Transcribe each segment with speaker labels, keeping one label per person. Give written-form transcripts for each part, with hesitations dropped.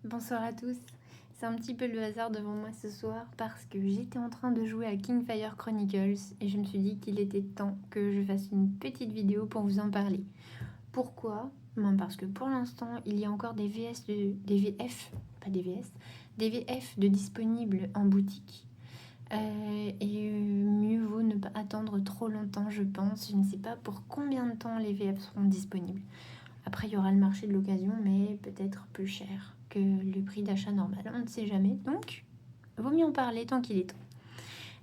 Speaker 1: Bonsoir à tous. C'est un petit peu le hasard devant moi ce soir parce que j'étais en train de jouer à Kingfire Chronicles et je me suis dit qu'il était temps que je fasse une petite vidéo pour vous en parler. Pourquoi? Parce que pour l'instant, il y a encore des VF de disponibles en boutique. Mieux vaut ne pas attendre trop longtemps, je pense. Je ne sais pas pour combien de temps les VF seront disponibles. Après, il y aura le marché de l'occasion, mais peut-être plus cher que le prix d'achat normal. On ne sait jamais, donc vaut mieux en parler tant qu'il est temps.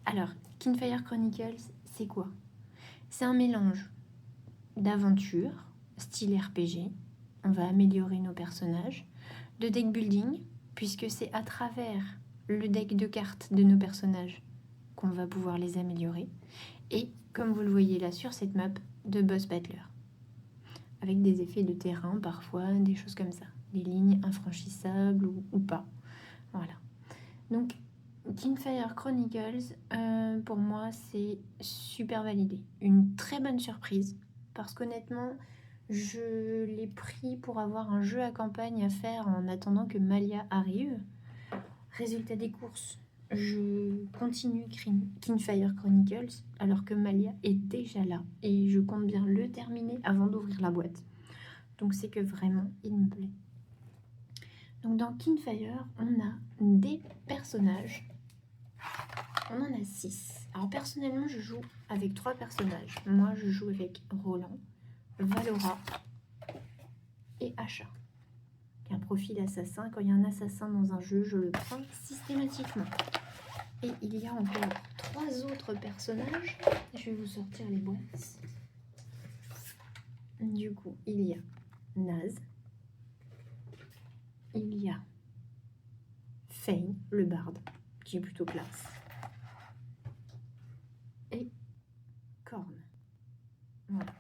Speaker 1: Alors, Kingfire Chronicles, c'est quoi? C'est un mélange d'aventure, style RPG, on va améliorer nos personnages, de deck building, puisque c'est à travers le deck de cartes de nos personnages qu'on va pouvoir les améliorer, et comme vous le voyez là sur cette map, de boss battler, avec des effets de terrain parfois, des choses comme ça, des lignes infranchissables ou pas. Voilà. Donc, Kingfire Chronicles, pour moi, c'est super validé. Une très bonne surprise, parce qu'honnêtement, je l'ai pris pour avoir un jeu à campagne à faire en attendant que Malia arrive. Résultat des courses, je continue Kingfire Chronicles alors que Malia est déjà là et je compte bien le terminer avant d'ouvrir la boîte. Donc c'est que vraiment il me plaît. Donc dans Kingfire, on a des personnages. On en a 6. Alors personnellement, je joue avec 3 personnages. Moi, je joue avec Roland, Valora et Asha. Un profil assassin. Quand il y a un assassin dans un jeu, je le prends systématiquement. Et il y a encore 3 autres personnages. Je vais vous sortir les boîtes. Du coup, il y a Naz. Il y a Fane, le barde, qui est plutôt classe. Et Korn. Voilà.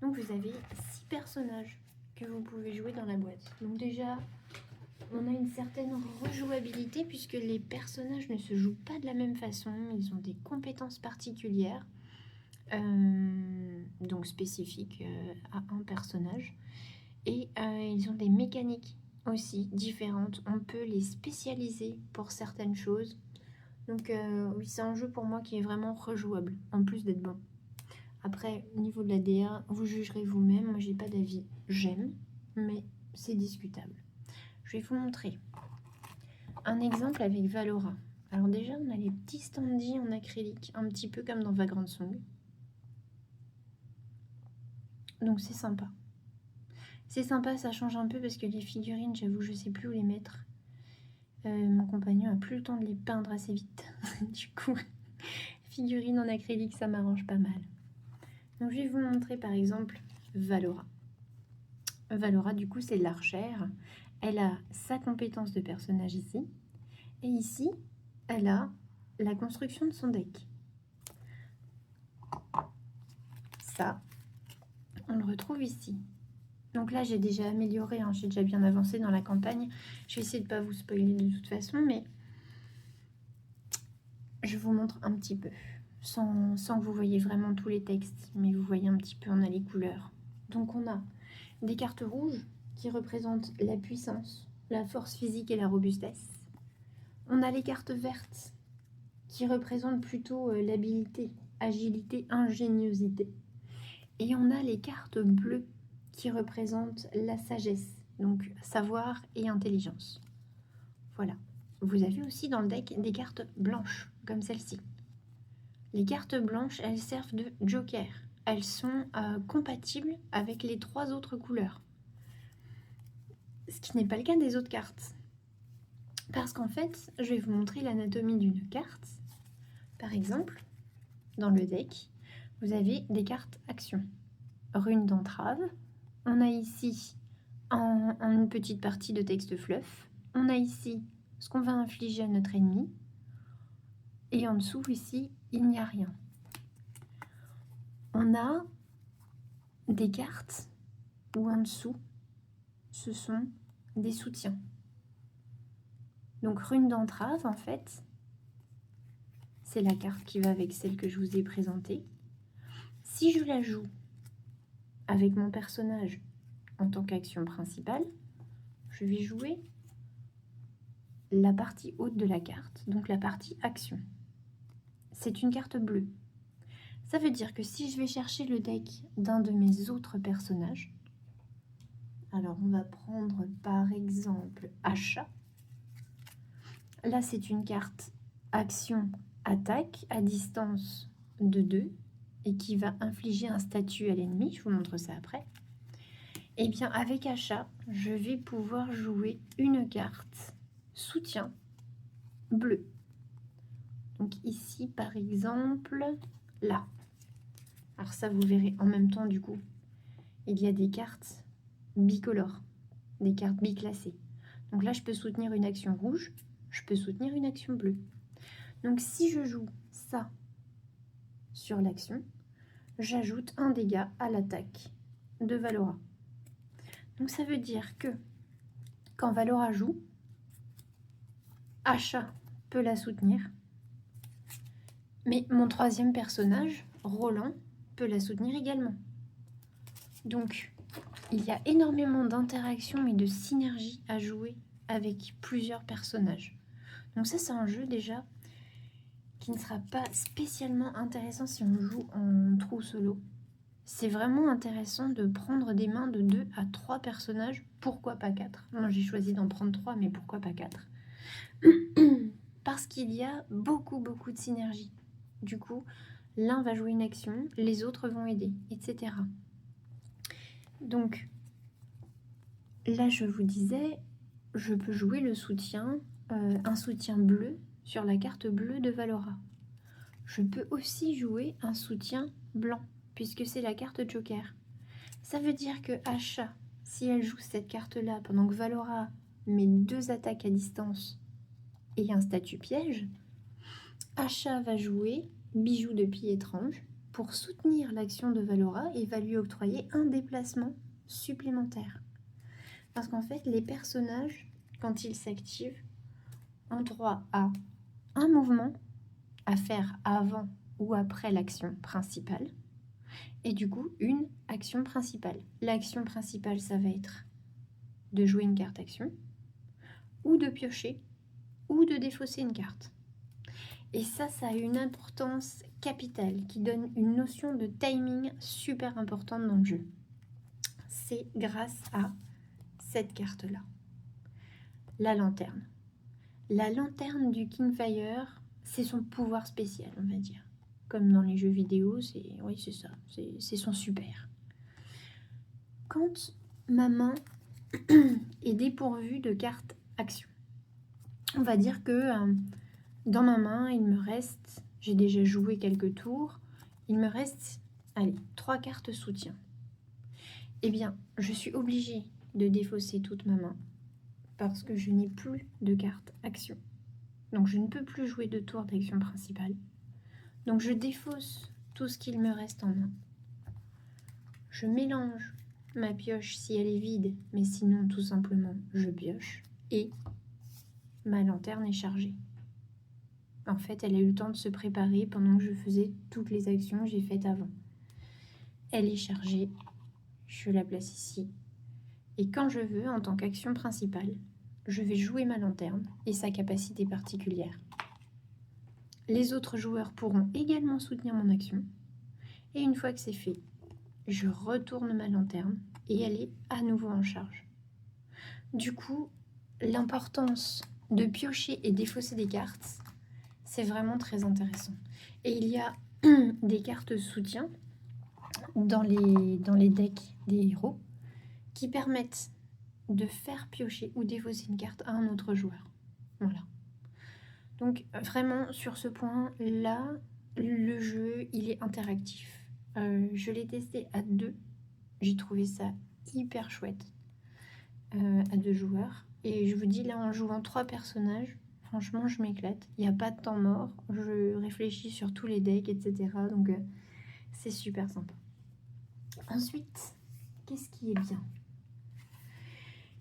Speaker 1: Donc vous avez 6 personnages que vous pouvez jouer dans la boîte. Donc déjà, on a une certaine rejouabilité puisque les personnages ne se jouent pas de la même façon. Ils ont des compétences particulières, donc spécifiques à un personnage. Et ils ont des mécaniques aussi différentes. On peut les spécialiser pour certaines choses. Donc oui, c'est un jeu pour moi qui est vraiment rejouable, en plus d'être bon. Après, au niveau de la DA, vous jugerez vous-même. Moi, j'ai pas d'avis. J'aime, mais c'est discutable. Je vais vous montrer un exemple avec Valora. Alors déjà, on a les petits standees en acrylique, un petit peu comme dans Vagrant Song. Donc c'est sympa. C'est sympa, ça change un peu parce que les figurines, j'avoue, je sais plus où les mettre. Mon compagnon a plus le temps de les peindre assez vite. Du coup, figurines en acrylique, ça m'arrange pas mal. Donc je vais vous montrer par exemple Valora. Valora, du coup, c'est l'archère. Elle a sa compétence de personnage ici. Et ici, elle a la construction de son deck. Ça, on le retrouve ici. Donc là, j'ai déjà amélioré, hein, j'ai déjà bien avancé dans la campagne. Je vais essayer de ne pas vous spoiler de toute façon, mais je vous montre un petit peu, sans que vous voyez vraiment tous les textes, mais vous voyez un petit peu, on a les couleurs. Donc on a des cartes rouges qui représentent la puissance, la force physique et la robustesse. On a les cartes vertes qui représentent plutôt l'habilité, agilité, ingéniosité. Et on a les cartes bleues qui représentent la sagesse, donc savoir et intelligence. Voilà. Vous avez aussi dans le deck des cartes blanches, comme celle-ci. Les cartes blanches, elles servent de joker. Elles sont compatibles avec les 3 autres couleurs. Ce qui n'est pas le cas des autres cartes. Parce qu'en fait, je vais vous montrer l'anatomie d'une carte. Par exemple, dans le deck, vous avez des cartes actions. Rune d'entrave. On a ici une petite partie de texte fluff. On a ici ce qu'on va infliger à notre ennemi. Et en dessous, ici, il n'y a rien. On a des cartes où en dessous, ce sont des soutiens. Donc rune d'entrave, en fait, c'est la carte qui va avec celle que je vous ai présentée. Si je la joue avec mon personnage en tant qu'action principale, je vais jouer la partie haute de la carte, donc la partie action. C'est une carte bleue. Ça veut dire que si je vais chercher le deck d'un de mes autres personnages, alors on va prendre par exemple Achat. Là, c'est une carte action attaque à distance de 2 et qui va infliger un statut à l'ennemi. Je vous montre ça après. Et bien, avec Achat, je vais pouvoir jouer une carte soutien bleu. Donc ici, par exemple, là. Alors ça, vous verrez en même temps, du coup, il y a des cartes bicolores, des cartes biclassées. Donc là, je peux soutenir une action rouge, je peux soutenir une action bleue. Donc si je joue ça sur l'action, j'ajoute un dégât à l'attaque de Valora. Donc ça veut dire que quand Valora joue, Achat peut la soutenir, mais mon troisième personnage, Roland, peut la soutenir également. Donc il y a énormément d'interactions et de synergie à jouer avec plusieurs personnages. Donc ça, c'est un jeu déjà qui ne sera pas spécialement intéressant si on joue en trou solo. C'est vraiment intéressant de prendre des mains de 2 à 3 personnages, pourquoi pas 4. Moi j'ai choisi d'en prendre 3, mais pourquoi pas 4? Parce qu'il y a beaucoup de synergie. Du coup, l'un va jouer une action, les autres vont aider, etc. Donc là, je vous disais, je peux jouer le soutien, un soutien bleu sur la carte bleue de Valora. Je peux aussi jouer un soutien blanc, puisque c'est la carte Joker. Ça veut dire que Achat, si elle joue cette carte-là pendant que Valora met 2 attaques à distance et un statut piège, Achat va jouer Bijou de pied étrange pour soutenir l'action de Valora et va lui octroyer un déplacement supplémentaire. Parce qu'en fait, les personnages, quand ils s'activent, ont droit à un mouvement à faire avant ou après l'action principale, et du coup, une action principale. L'action principale, ça va être de jouer une carte action, ou de piocher, ou de défausser une carte. Et ça a une importance capitale qui donne une notion de timing super importante dans le jeu. C'est grâce à cette carte-là. La lanterne. La lanterne du Kingfire, c'est son pouvoir spécial, on va dire. Comme dans les jeux vidéo, oui, c'est ça, c'est son super. Quand ma main est dépourvue de cartes action, on va dire que dans ma main, il me reste, j'ai déjà joué quelques tours, il me reste, allez, 3 cartes soutien. Eh bien, je suis obligée de défausser toute ma main parce que je n'ai plus de cartes action. Donc je ne peux plus jouer de tour d'action principale. Donc je défausse tout ce qu'il me reste en main. Je mélange ma pioche si elle est vide, mais sinon tout simplement je pioche. Et ma lanterne est chargée. En fait, elle a eu le temps de se préparer pendant que je faisais toutes les actions que j'ai faites avant. Elle est chargée, je la place ici. Et quand je veux, en tant qu'action principale, je vais jouer ma lanterne et sa capacité particulière. Les autres joueurs pourront également soutenir mon action. Et une fois que c'est fait, je retourne ma lanterne et elle est à nouveau en charge. Du coup, l'importance de piocher et défausser des cartes, c'est vraiment très intéressant. Et il y a des cartes soutien dans les decks des héros qui permettent de faire piocher ou défausser une carte à un autre joueur. Voilà. Donc vraiment, sur ce point-là, le jeu, il est interactif. Je l'ai testé à 2. J'ai trouvé ça hyper chouette à 2 joueurs. Et je vous dis, là, en jouant 3 personnages, franchement, je m'éclate. Il n'y a pas de temps mort. Je réfléchis sur tous les decks, etc. Donc, c'est super sympa. Ensuite, qu'est-ce qui est bien?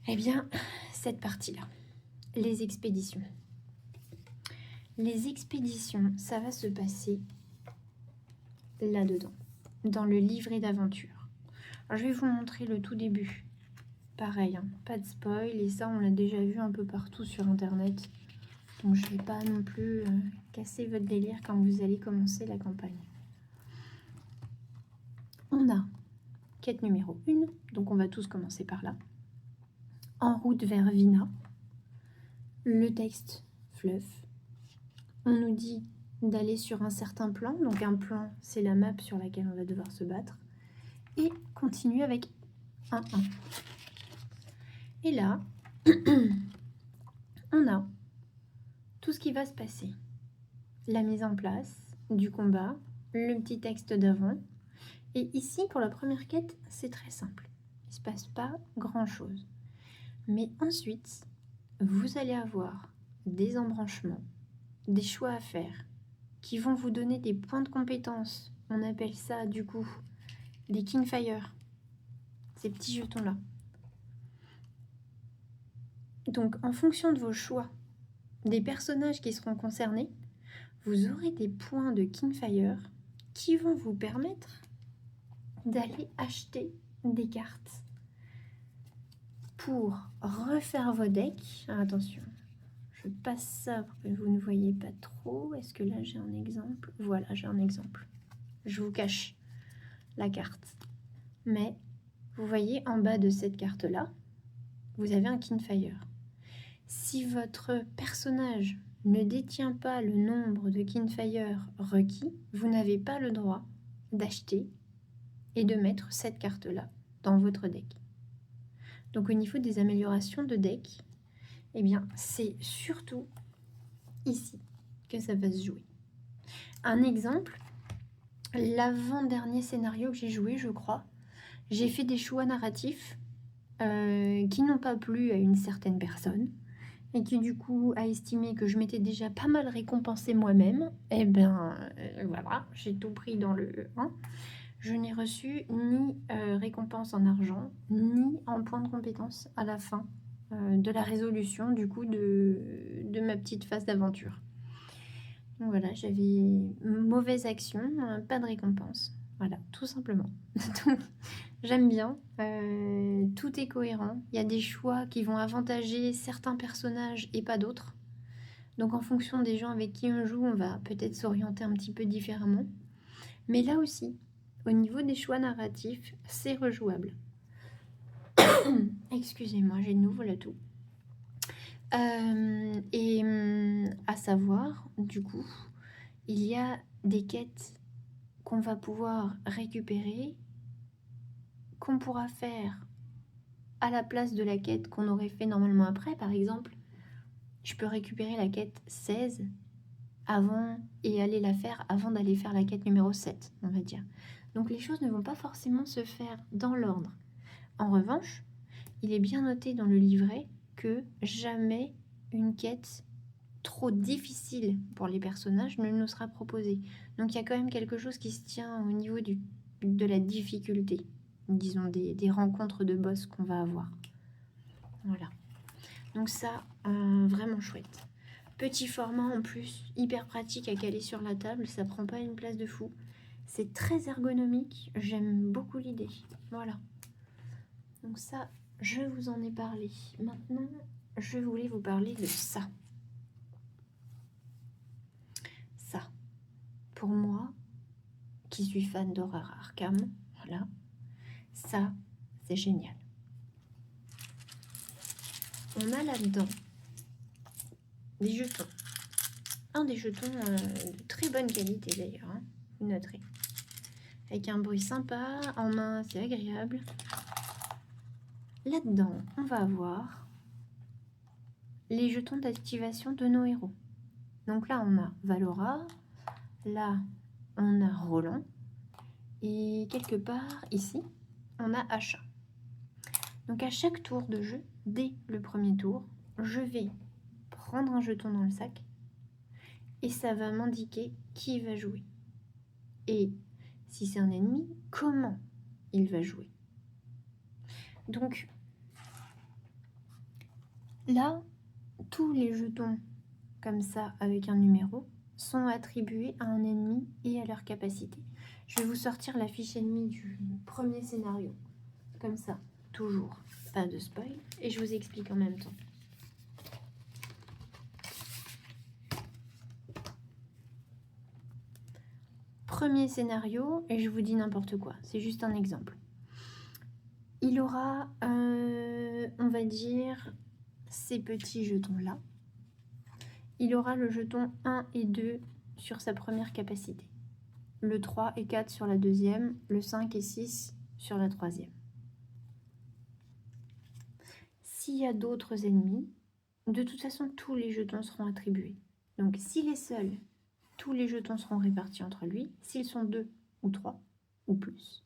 Speaker 1: Eh bien, cette partie-là, les expéditions. Les expéditions, ça va se passer là-dedans, dans le livret d'aventure. Alors, je vais vous montrer le tout début. Pareil, hein, pas de spoil, et ça, on l'a déjà vu un peu partout sur Internet. Donc je ne vais pas non plus casser votre délire quand vous allez commencer la campagne. On a quête numéro 1, donc on va tous commencer par là. En route vers Vina. Le texte fleuve. On nous dit d'aller sur un certain plan. Donc un plan, c'est la map sur laquelle on va devoir se battre. Et continue avec un 1. Et là, on a tout ce qui va se passer. La mise en place du combat, le petit texte d'avant. Et ici, pour la première quête, c'est très simple. Il ne se passe pas grand-chose. Mais ensuite, vous allez avoir des embranchements, des choix à faire qui vont vous donner des points de compétence. On appelle ça, du coup, des Kingfire. Ces petits jetons-là. Donc, en fonction de vos choix, des personnages qui seront concernés, vous aurez des points de Kingfire qui vont vous permettre d'aller acheter des cartes pour refaire vos decks. Alors, attention, je passe ça pour que vous ne voyez pas trop. Est-ce que là j'ai un exemple? Voilà, j'ai un exemple. Je vous cache la carte. Mais vous voyez en bas de cette carte-là, vous avez un Kingfire. Si votre personnage ne détient pas le nombre de Kingfire requis, vous n'avez pas le droit d'acheter et de mettre cette carte-là dans votre deck. Donc au niveau des améliorations de deck, eh bien c'est surtout ici que ça va se jouer. Un exemple, l'avant-dernier scénario que j'ai joué, je crois, j'ai fait des choix narratifs qui n'ont pas plu à une certaine personne et qui du coup a estimé que je m'étais déjà pas mal récompensée moi-même. Eh bien voilà, j'ai tout pris dans le 1. Je n'ai reçu ni récompense en argent, ni en points de compétence à la fin de la résolution du coup de ma petite phase d'aventure. Donc voilà, j'avais mauvaise action, pas de récompense. Voilà, tout simplement. Donc, j'aime bien, tout est cohérent. Il y a des choix qui vont avantager certains personnages et pas d'autres. Donc en fonction des gens avec qui on joue, on va peut-être s'orienter un petit peu différemment. Mais là aussi, au niveau des choix narratifs, c'est rejouable. Excusez-moi, j'ai de nouveau la toux. Et à savoir, du coup, il y a des quêtes qu'on va pouvoir récupérer, qu'on pourra faire à la place de la quête qu'on aurait fait normalement après. Par exemple, je peux récupérer la quête 16 avant et aller la faire avant d'aller faire la quête numéro 7, on va dire. Donc les choses ne vont pas forcément se faire dans l'ordre. En revanche, il est bien noté dans le livret que jamais une quête trop difficile pour les personnages ne nous sera proposée. Donc il y a quand même quelque chose qui se tient au niveau de la difficulté, disons des rencontres de boss qu'on va avoir. Voilà. Donc ça, vraiment chouette. Petit format en plus, hyper pratique à caler sur la table, ça prend pas une place de fou. C'est très ergonomique, j'aime beaucoup l'idée. Voilà. Donc ça, je vous en ai parlé. Maintenant, je voulais vous parler de ça. Ça, pour moi, qui suis fan d'horreur Arkham, voilà, ça, c'est génial. On a là-dedans des jetons. Un des jetons de très bonne qualité d'ailleurs, hein, vous noterez. Avec un bruit sympa, en main, c'est agréable. Là-dedans, on va avoir les jetons d'activation de nos héros. Donc là, on a Valora, là, on a Roland, et quelque part ici, on a Asha. Donc à chaque tour de jeu, dès le premier tour, je vais prendre un jeton dans le sac et ça va m'indiquer qui va jouer. Et si c'est un ennemi, comment il va jouer. Donc là, tous les jetons comme ça avec un numéro sont attribués à un ennemi et à leur capacité. Je vais vous sortir la fiche ennemie du premier scénario, comme ça, toujours, pas de spoil, et je vous explique en même temps. premier scénario, et je vous dis n'importe quoi, c'est juste un exemple. Il aura, on va dire, ces petits jetons-là. Il aura le jeton 1 et 2 sur sa première capacité. Le 3 et 4 sur la deuxième, le 5 et 6 sur la troisième. S'il y a d'autres ennemis, de toute façon, tous les jetons seront attribués. Donc, s'il est seul, tous les jetons seront répartis entre lui. S'ils sont 2 ou 3 ou plus,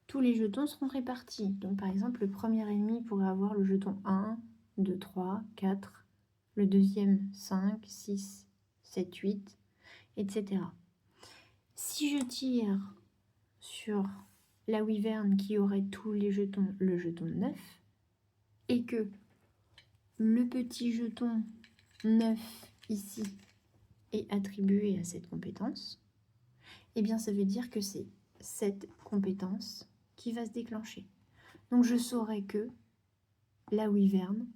Speaker 1: tous les jetons seront répartis. Donc, par exemple, le premier ennemi pourrait avoir le jeton 1, 2, 3, 4, le deuxième 5, 6, 7, 8, etc. Si je tire sur la wyvern qui aurait tous les jetons, le jeton 9, et que le petit jeton 9 ici est attribué à cette compétence, eh bien ça veut dire que c'est cette compétence qui va se déclencher. Donc je saurai que la wyvern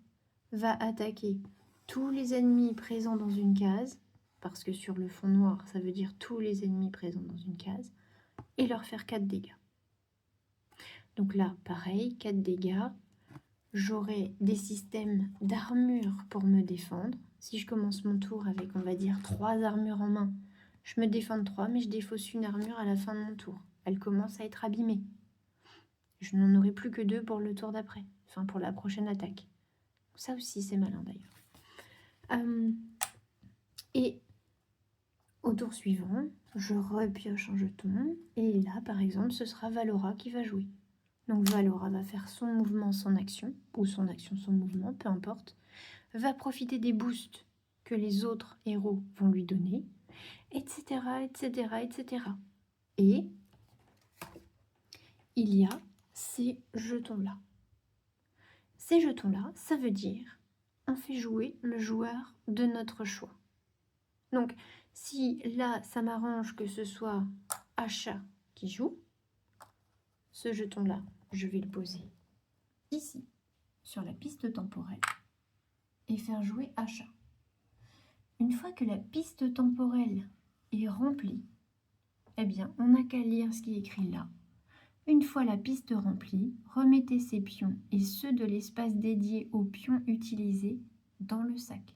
Speaker 1: va attaquer tous les ennemis présents dans une case, parce que sur le fond noir, ça veut dire tous les ennemis présents dans une case, et leur faire 4 dégâts. Donc là, pareil, 4 dégâts. J'aurai des systèmes d'armure pour me défendre. Si je commence mon tour avec, on va dire, 3 armures en main, je me défends de 3, mais je défausse une armure à la fin de mon tour. Elle commence à être abîmée. Je n'en aurai plus que 2 pour le tour d'après, enfin pour la prochaine attaque. Ça aussi, c'est malin d'ailleurs. Et au tour suivant, je repioche un jeton. Et là, par exemple, ce sera Valora qui va jouer. Donc Valora va faire son mouvement, son action, ou son action, son mouvement, peu importe. Va profiter des boosts que les autres héros vont lui donner, etc., etc., etc. Et il y a ces jetons-là. Ces jetons-là, ça veut dire on fait jouer le joueur de notre choix. Donc, si là, ça m'arrange que ce soit Asha qui joue, ce jeton-là, je vais le poser ici, sur la piste temporelle, et faire jouer Asha. Une fois que la piste temporelle est remplie, eh bien, on n'a qu'à lire ce qui est écrit là. Une fois la piste remplie, remettez ces pions et ceux de l'espace dédié aux pions utilisés dans le sac.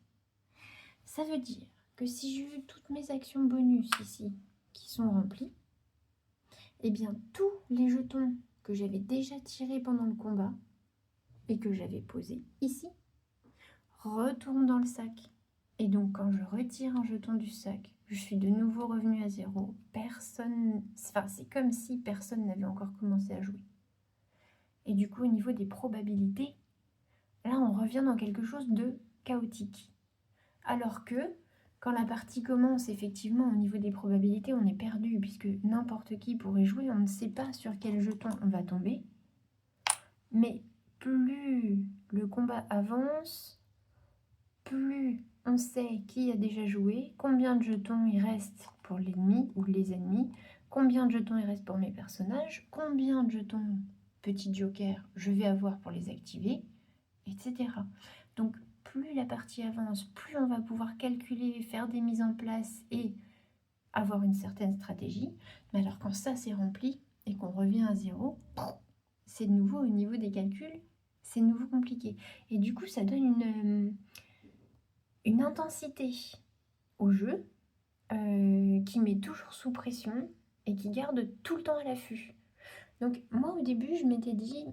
Speaker 1: Ça veut dire que si j'ai vu toutes mes actions bonus ici qui sont remplies, eh bien, tous les jetons que j'avais déjà tirés pendant le combat et que j'avais posés ici retournent dans le sac. Et donc, quand je retire un jeton du sac, je suis de nouveau revenu à 0. C'est comme si personne n'avait encore commencé à jouer. Et du coup, au niveau des probabilités, là, on revient dans quelque chose de chaotique. Alors que, quand la partie commence, effectivement, au niveau des probabilités, on est perdu, puisque n'importe qui pourrait jouer, on ne sait pas sur quel jeton on va tomber. Mais plus le combat avance, plus on sait qui a déjà joué, combien de jetons il reste pour l'ennemi ou les ennemis, combien de jetons il reste pour mes personnages, combien de jetons petits jokers je vais avoir pour les activer, etc. Donc plus la partie avance, plus on va pouvoir calculer, faire des mises en place et avoir une certaine stratégie. Mais alors quand ça c'est rempli et qu'on revient à 0, c'est de nouveau au niveau des calculs, c'est de nouveau compliqué. Et du coup ça donne une intensité au jeu qui met toujours sous pression et qui garde tout le temps à l'affût. Donc moi au début je m'étais dit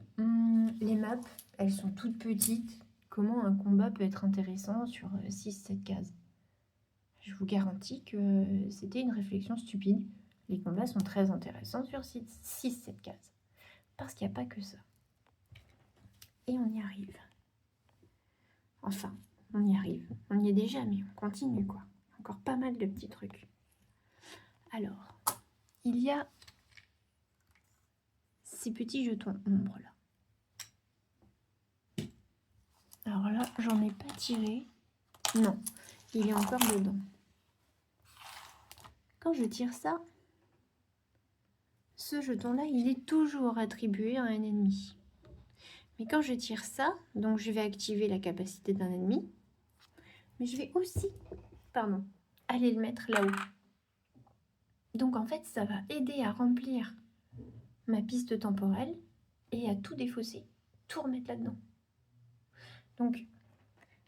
Speaker 1: les maps elles sont toutes petites, comment un combat peut être intéressant sur 6-7 cases. Je vous garantis que c'était une réflexion stupide. Les combats sont très intéressants sur 6-7 cases. Parce qu'il n'y a pas que ça. Et on y arrive. Enfin, on y arrive. On y est déjà, mais on continue quoi. Encore pas mal de petits trucs. Alors, il y a ces petits jetons ombre là. Alors là, j'en ai pas tiré. Non, il est encore dedans. Quand je tire ça, ce jeton-là, il est toujours attribué à un ennemi. Mais quand je tire ça, donc je vais activer la capacité d'un ennemi, mais je vais aussi, aller le mettre là-haut. Donc en fait, ça va aider à remplir ma piste temporelle et à tout défausser, tout remettre là-dedans. Donc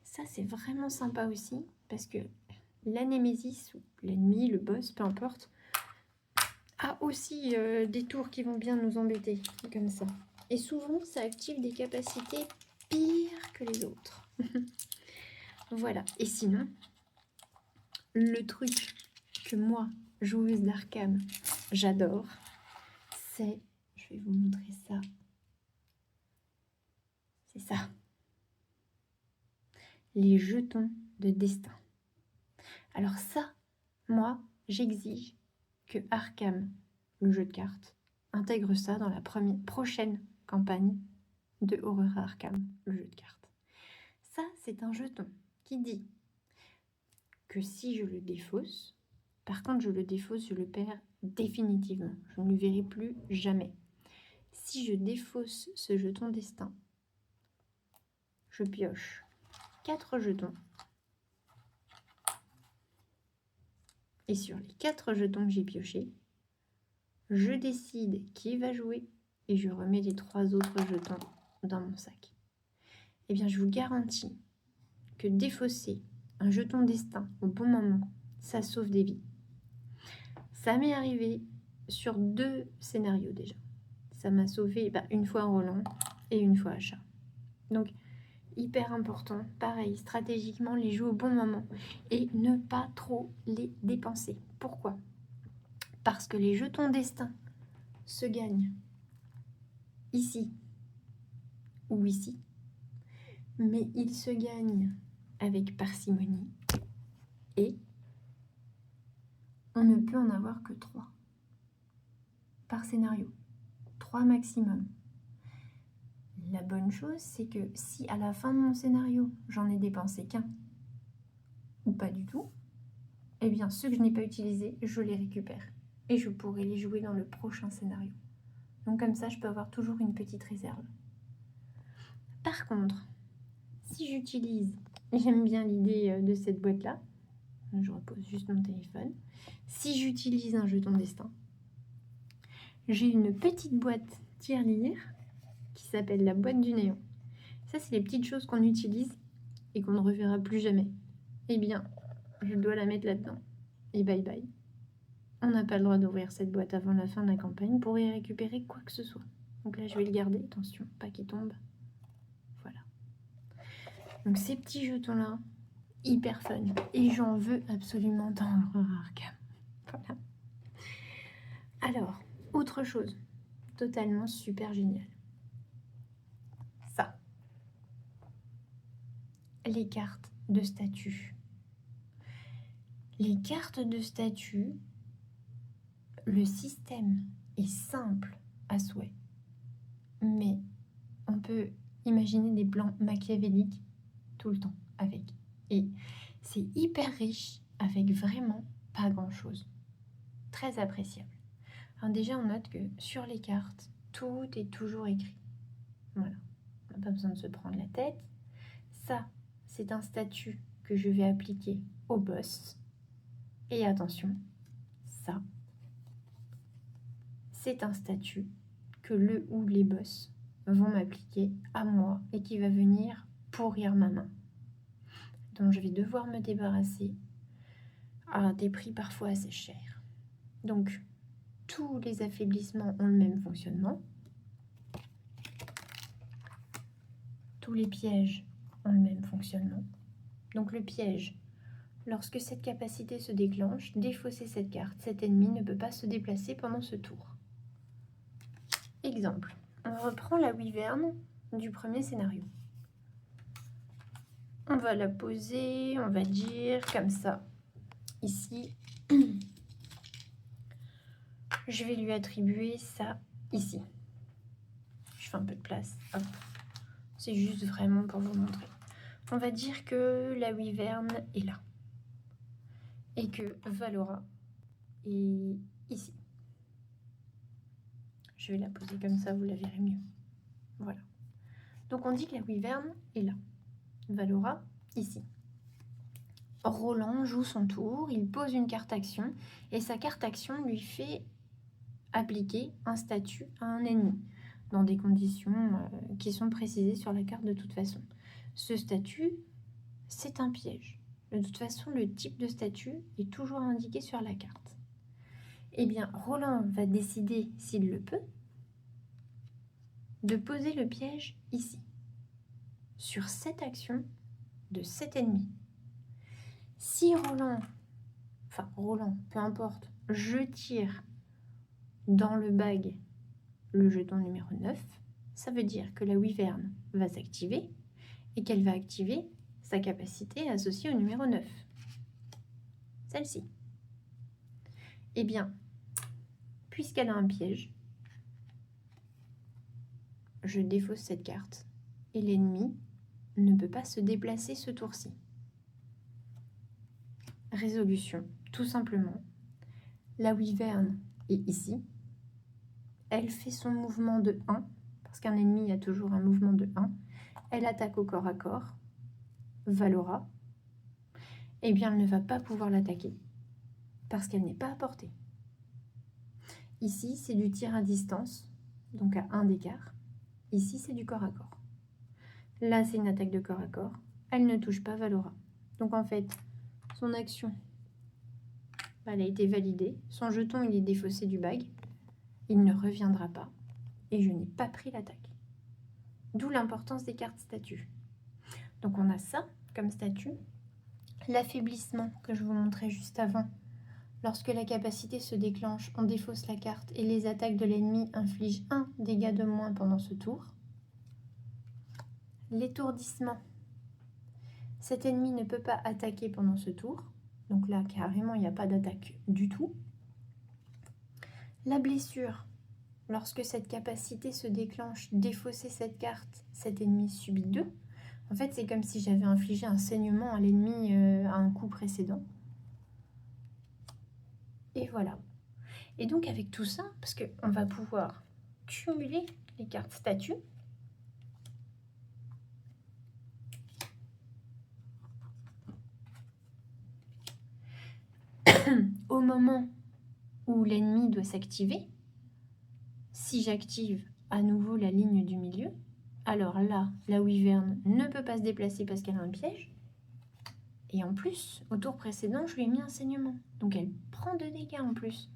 Speaker 1: ça, c'est vraiment sympa aussi parce que la némésis ou l'ennemi, le boss, peu importe, a aussi des tours qui vont bien nous embêter, comme ça. Et souvent, ça active des capacités pires que les autres. Voilà. Et sinon, le truc que moi, joueuse d'Arkham, j'adore, c'est... Je vais vous montrer ça. C'est ça. Les jetons de destin. Alors ça, moi, j'exige que Arkham, le jeu de cartes, intègre ça dans la prochaine campagne de Horreur Arkham, le jeu de cartes. Ça, c'est un jeton qui dit que si je le défausse, par contre je le défausse, je le perds définitivement. Je ne le verrai plus jamais. Si je défausse ce jeton destin, je pioche 4 jetons. Et sur les 4 jetons que j'ai piochés, je décide qui va jouer et je remets les 3 autres jetons dans mon sac. Eh bien, je vous garantis que défausser un jeton destin au bon moment, ça sauve des vies. Ça m'est arrivé sur 2 scénarios déjà. Ça m'a sauvé une fois Roland et une fois Achat. Donc, hyper important, pareil, stratégiquement, les jouer au bon moment et ne pas trop les dépenser. Pourquoi ? Parce que les jetons destin se gagnent ici ou ici, mais ils se gagnent avec parcimonie et on ne peut en avoir que 3 par scénario, 3 maximum. La bonne chose, c'est que si à la fin de mon scénario, j'en ai dépensé qu'un, ou pas du tout, eh bien ceux que je n'ai pas utilisés, je les récupère et je pourrai les jouer dans le prochain scénario. Donc comme ça, je peux avoir toujours une petite réserve. Par contre, si j'utilise, j'aime bien l'idée de cette boîte-là, je repose juste mon téléphone, si j'utilise un jeton destin, j'ai une petite boîte tirelire qui s'appelle la boîte du néant. Ça, c'est les petites choses qu'on utilise et qu'on ne reverra plus jamais. Eh bien, je dois la mettre là-dedans. Et bye bye. On n'a pas le droit d'ouvrir cette boîte avant la fin de la campagne pour y récupérer quoi que ce soit. Donc là, je vais le garder. Attention, pas qu'il tombe. Voilà. Donc ces petits jetons-là, hyper fun. Et j'en veux absolument dans l'horreur Arkham. Voilà. Alors, autre chose, totalement super génial. Ça. Les cartes de statut. Les cartes de statut, le système est simple à souhait. Mais on peut imaginer des plans machiavéliques tout le temps avec. Et c'est hyper riche avec vraiment pas grand-chose. Très appréciable. Alors déjà, on note que sur les cartes, tout est toujours écrit. Voilà. On n'a pas besoin de se prendre la tête. Ça, c'est un statut que je vais appliquer au boss. Et attention, ça, c'est un statut que le ou les boss vont m'appliquer à moi et qui va venir pourrir ma main. Donc je vais devoir me débarrasser à des prix parfois assez chers. Donc tous les affaiblissements ont le même fonctionnement. Tous les pièges ont le même fonctionnement. Donc le piège, lorsque cette capacité se déclenche, défausser cette carte, cet ennemi ne peut pas se déplacer pendant ce tour. Exemple, on reprend la wyvern du premier scénario. On va la poser, on va dire comme ça. Ici, je vais lui attribuer ça ici. Je fais un peu de place. Hop. C'est juste vraiment pour vous montrer. On va dire que la wyvern est là. Et que Valora est ici. Je vais la poser comme ça, vous la verrez mieux. Voilà. Donc on dit que la wyvern est là. Valora, ici. Roland joue son tour, il pose une carte action et sa carte action lui fait appliquer un statut à un ennemi dans des conditions qui sont précisées sur la carte de toute façon. Ce statut, c'est un piège. De toute façon, le type de statut est toujours indiqué sur la carte. Eh bien, Roland va décider, s'il le peut, de poser le piège ici, sur cette action de cet ennemi. Si Roland, peu importe, je tire dans le bag le jeton numéro 9, ça veut dire que la wyvern va s'activer et qu'elle va activer sa capacité associée au numéro 9. Celle-ci. Eh bien, puisqu'elle a un piège, je défausse cette carte et l'ennemi ne peut pas se déplacer ce tour-ci. Résolution, tout simplement. La wyvern est ici. Elle fait son mouvement de 1, parce qu'un ennemi a toujours un mouvement de 1. Elle attaque au corps à corps. Valora. Eh bien, elle ne va pas pouvoir l'attaquer, parce qu'elle n'est pas à portée. Ici, c'est du tir à distance, donc à 1 d'écart. Ici, c'est du corps à corps. Là, c'est une attaque de corps à corps. Elle ne touche pas Valora. Donc, en fait, son action, elle a été validée. Son jeton, il est défaussé du bag. Il ne reviendra pas. Et je n'ai pas pris l'attaque. D'où l'importance des cartes statuts. Donc, on a ça comme statut. L'affaiblissement que je vous montrais juste avant. Lorsque la capacité se déclenche, on défausse la carte et les attaques de l'ennemi infligent 1 dégât de moins pendant ce tour. L'étourdissement. Cet ennemi ne peut pas attaquer pendant ce tour. Donc là, carrément, il n'y a pas d'attaque du tout. La blessure. Lorsque cette capacité se déclenche, défausser cette carte, cet ennemi subit 2. En fait, c'est comme si j'avais infligé un saignement à l'ennemi à un coup précédent. Et voilà. Et donc avec tout ça, parce qu'on va pouvoir cumuler les cartes statuts, au moment où l'ennemi doit s'activer, si j'active à nouveau la ligne du milieu, alors là, la wyvern ne peut pas se déplacer parce qu'elle a un piège. Et en plus, au tour précédent, je lui ai mis un saignement. Donc elle prend 2 dégâts en plus.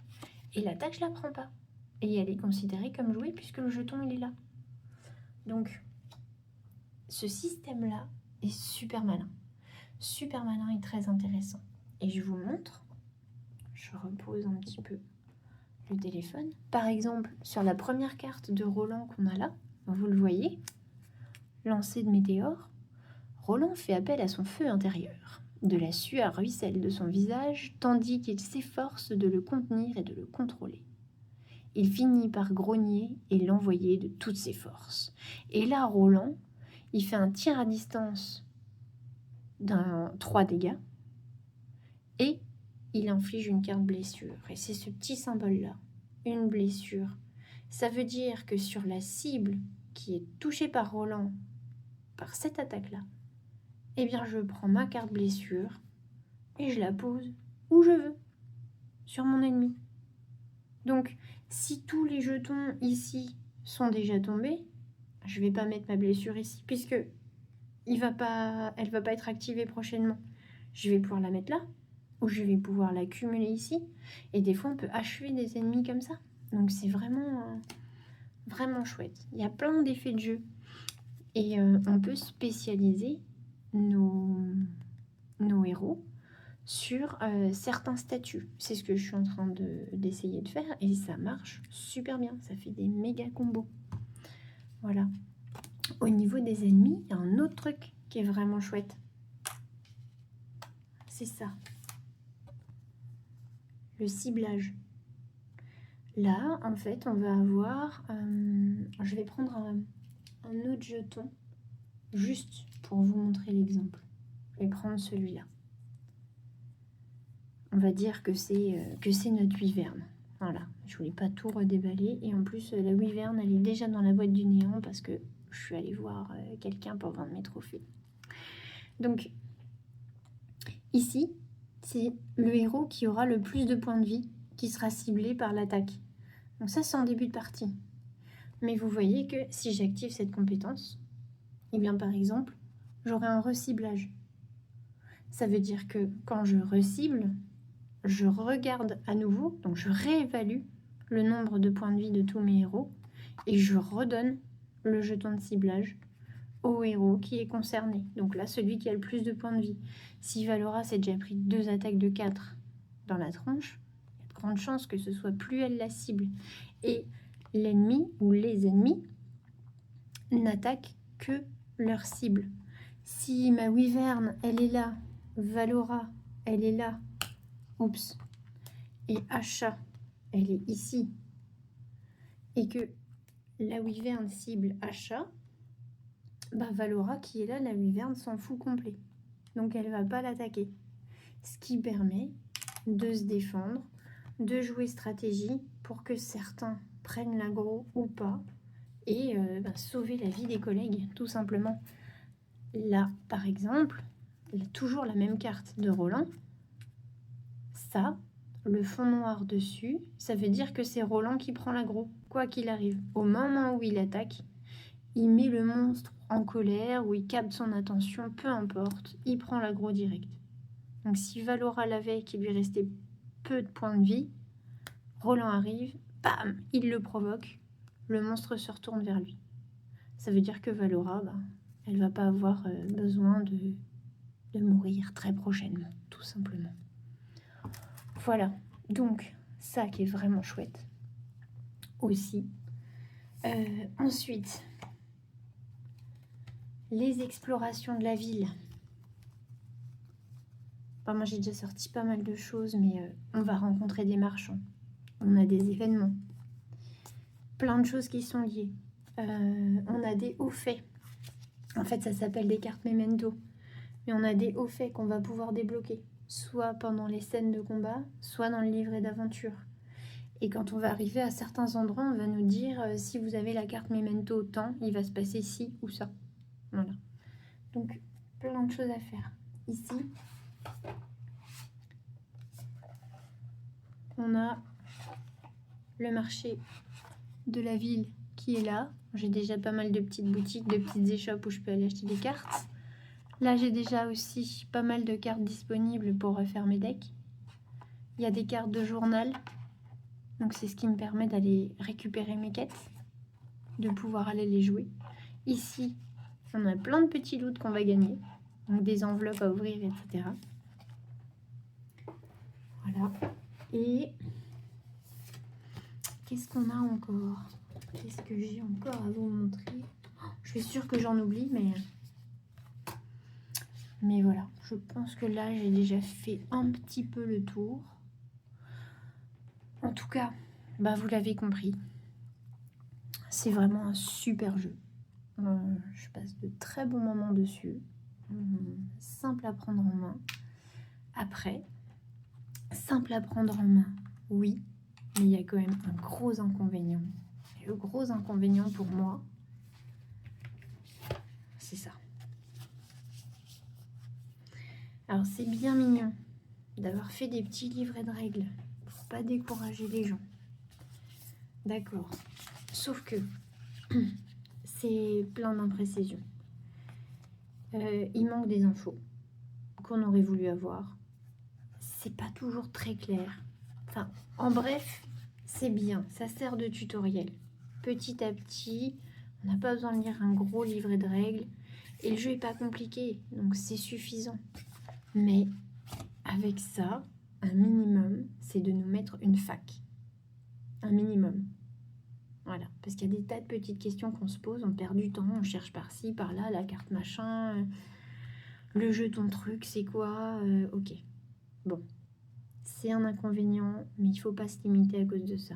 Speaker 1: Et l'attaque, je la prends pas. Et elle est considérée comme jouée puisque le jeton, il est là. Donc, ce système-là est super malin. Super malin et très intéressant. Et je vous montre. Je repose un petit peu le téléphone. Par exemple, sur la première carte de Roland qu'on a là, vous le voyez, lancé de météore, Roland fait appel à son feu intérieur. De la sueur ruisselle de son visage, tandis qu'il s'efforce de le contenir et de le contrôler. Il finit par grogner et l'envoyer de toutes ses forces. Et là, Roland, il fait un tir à distance d'un 3 dégâts et il inflige une carte blessure. Et c'est ce petit symbole-là, une blessure. Ça veut dire que sur la cible qui est touchée par Roland, par cette attaque-là, eh bien je prends ma carte blessure et je la pose où je veux, sur mon ennemi. Donc, si tous les jetons ici sont déjà tombés, je ne vais pas mettre ma blessure ici, puisque elle va pas être activée prochainement. Je vais pouvoir la mettre là, ou je vais pouvoir l'accumuler ici. Et des fois, on peut achever des ennemis comme ça. Donc, c'est vraiment, vraiment chouette. Il y a plein d'effets de jeu. Et on peut spécialiser nos héros sur certains statuts. C'est ce que je suis en train d'essayer de faire et ça marche super bien. Ça fait des méga combos. Voilà. Au niveau des ennemis, il y a un autre truc qui est vraiment chouette. C'est ça. Le ciblage. Là, en fait, on va avoir... je vais prendre un autre jeton juste pour vous montrer l'exemple. Je vais prendre celui-là. On va dire que c'est notre wyvern. Voilà, je voulais pas tout redéballer. Et en plus, la wyvern, elle est déjà dans la boîte du néant parce que je suis allée voir quelqu'un pour vendre mes trophées. Donc, Ici, c'est le héros qui aura le plus de points de vie qui sera ciblé par l'attaque. Donc ça, c'est en début de partie. Mais vous voyez que si j'active cette compétence, eh bien par exemple, j'aurai un reciblage. Ça veut dire que quand je recible, je regarde à nouveau, donc je réévalue le nombre de points de vie de tous mes héros et je redonne le jeton de ciblage au héros qui est concerné. Donc là, celui qui a le plus de points de vie. Si Valora s'est déjà pris 2 attaques de 4 dans la tronche, il y a de grandes chances que ce soit plus elle la cible. Et l'ennemi ou les ennemis n'attaquent que leur cible. Si ma Wyvern, elle est là, Valora, elle est là, oups, et Asha, elle est ici, et que la Wyvern cible Asha, bah Valora qui est là, la Wyvern s'en fout complet. Donc elle va pas l'attaquer. Ce qui permet de se défendre, de jouer stratégie pour que certains prennent l'aggro ou pas, et sauver la vie des collègues, tout simplement. Là, par exemple, il a toujours la même carte de Roland. Ça, le fond noir dessus, ça veut dire que c'est Roland qui prend l'aggro, quoi qu'il arrive. Au moment où il attaque, il met le monstre en colère ou il capte son attention, peu importe, il prend l'aggro direct. Donc si Valora l'avait, qu'il lui restait peu de points de vie, Roland arrive, bam, il le provoque, le monstre se retourne vers lui. Ça veut dire que Valora, elle va pas avoir besoin de mourir très prochainement, tout simplement. Voilà, donc ça qui est vraiment chouette aussi. Ensuite, les explorations de la ville. Enfin, moi j'ai déjà sorti pas mal de choses, mais on va rencontrer des marchands, on a des événements, plein de choses qui sont liées. On a des hauts faits. En fait, ça s'appelle des cartes memento. Mais on a des hauts faits qu'on va pouvoir débloquer, soit pendant les scènes de combat, soit dans le livret d'aventure. Et quand on va arriver à certains endroits, on va nous dire si vous avez la carte memento tant, il va se passer ci ou ça. Voilà. Donc, plein de choses à faire. Ici, on a le marché de la ville qui est là. J'ai déjà pas mal de petites boutiques, de petites échoppes où je peux aller acheter des cartes. Là, j'ai déjà aussi pas mal de cartes disponibles pour refaire mes decks. Il y a des cartes de journal. Donc, c'est ce qui me permet d'aller récupérer mes quêtes, de pouvoir aller les jouer. Ici, on a plein de petits loots qu'on va gagner. Donc, des enveloppes à ouvrir, etc. Voilà. Et qu'est-ce qu'on a encore? Qu'est-ce que j'ai encore à vous montrer? Je suis sûre que j'en oublie, mais voilà. Je pense que là, j'ai déjà fait un petit peu le tour. En tout cas, vous l'avez compris. C'est vraiment un super jeu. Je passe de très bons moments dessus. Simple à prendre en main. Après, simple à prendre en main, oui, mais il y a quand même un gros inconvénient. Et le gros inconvénient pour moi, c'est ça. Alors c'est bien mignon d'avoir fait des petits livrets de règles pour pas décourager les gens. D'accord. Sauf que c'est plein d'imprécisions. Il manque des infos qu'on aurait voulu avoir. C'est pas toujours très clair. Enfin, en bref, c'est bien. Ça sert de tutoriel. Petit à petit, on n'a pas besoin de lire un gros livret de règles. Et le jeu n'est pas compliqué, donc c'est suffisant. Mais avec ça, un minimum, c'est de nous mettre une fac. Un minimum. Voilà, parce qu'il y a des tas de petites questions qu'on se pose, on perd du temps, on cherche par-ci, par-là, la carte machin, le jeu ton truc, c'est quoi, ok. Bon, c'est un inconvénient, mais il faut pas se limiter à cause de ça.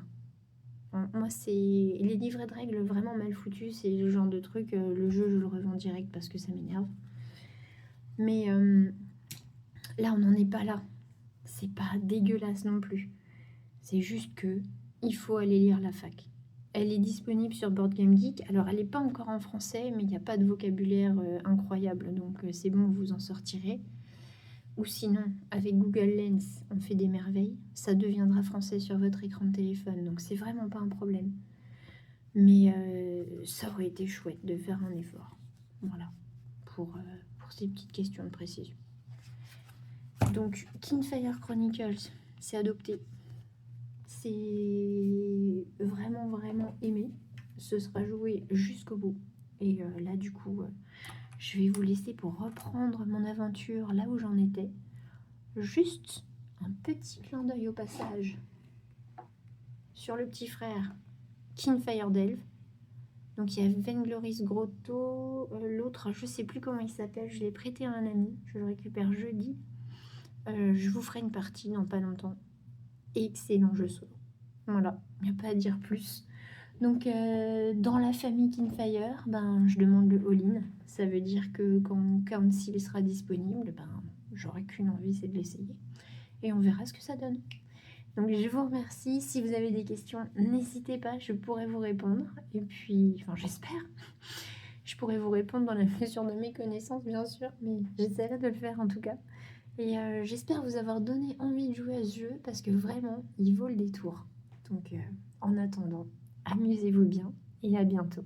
Speaker 1: Moi, c'est les livrets de règles vraiment mal foutus, c'est le genre de truc, le jeu, je le revends direct parce que ça m'énerve. Mais là, on n'en est pas là. C'est pas dégueulasse non plus. C'est juste que il faut aller lire la fac. Elle est disponible sur Board Game Geek. Alors, elle n'est pas encore en français, mais il n'y a pas de vocabulaire incroyable. Donc, c'est bon, vous en sortirez. Ou sinon, avec Google Lens, on fait des merveilles. Ça deviendra français sur votre écran de téléphone, donc c'est vraiment pas un problème. Mais ça aurait été chouette de faire un effort. Voilà, pour ces petites questions de précision. Donc, Kingfire Chronicles, c'est adopté. C'est vraiment, vraiment aimé. Ce sera joué jusqu'au bout. Et là, du coup, je vais vous laisser pour reprendre mon aventure là où j'en étais. Juste un petit clin d'œil au passage sur le petit frère Kingfire Delve. Donc il y a Vengloris Grotto, l'autre je sais plus comment il s'appelle, je l'ai prêté à un ami, je le récupère jeudi. Je vous ferai une partie dans pas longtemps. Excellent jeu solo. Voilà, il n'y a pas à dire plus. Donc dans la famille Kingfire, ben, je demande le all-in. Ça veut dire que quand Council sera disponible, ben, j'aurai qu'une envie, c'est de l'essayer. Et on verra ce que ça donne. Donc je vous remercie. Si vous avez des questions, n'hésitez pas, je pourrai vous répondre. Et puis, enfin j'espère, je pourrai vous répondre dans la mesure de mes connaissances, bien sûr, mais j'essaierai de le faire en tout cas. Et j'espère vous avoir donné envie de jouer à ce jeu parce que vraiment, il vaut le détour. Donc en attendant, amusez-vous bien et à bientôt.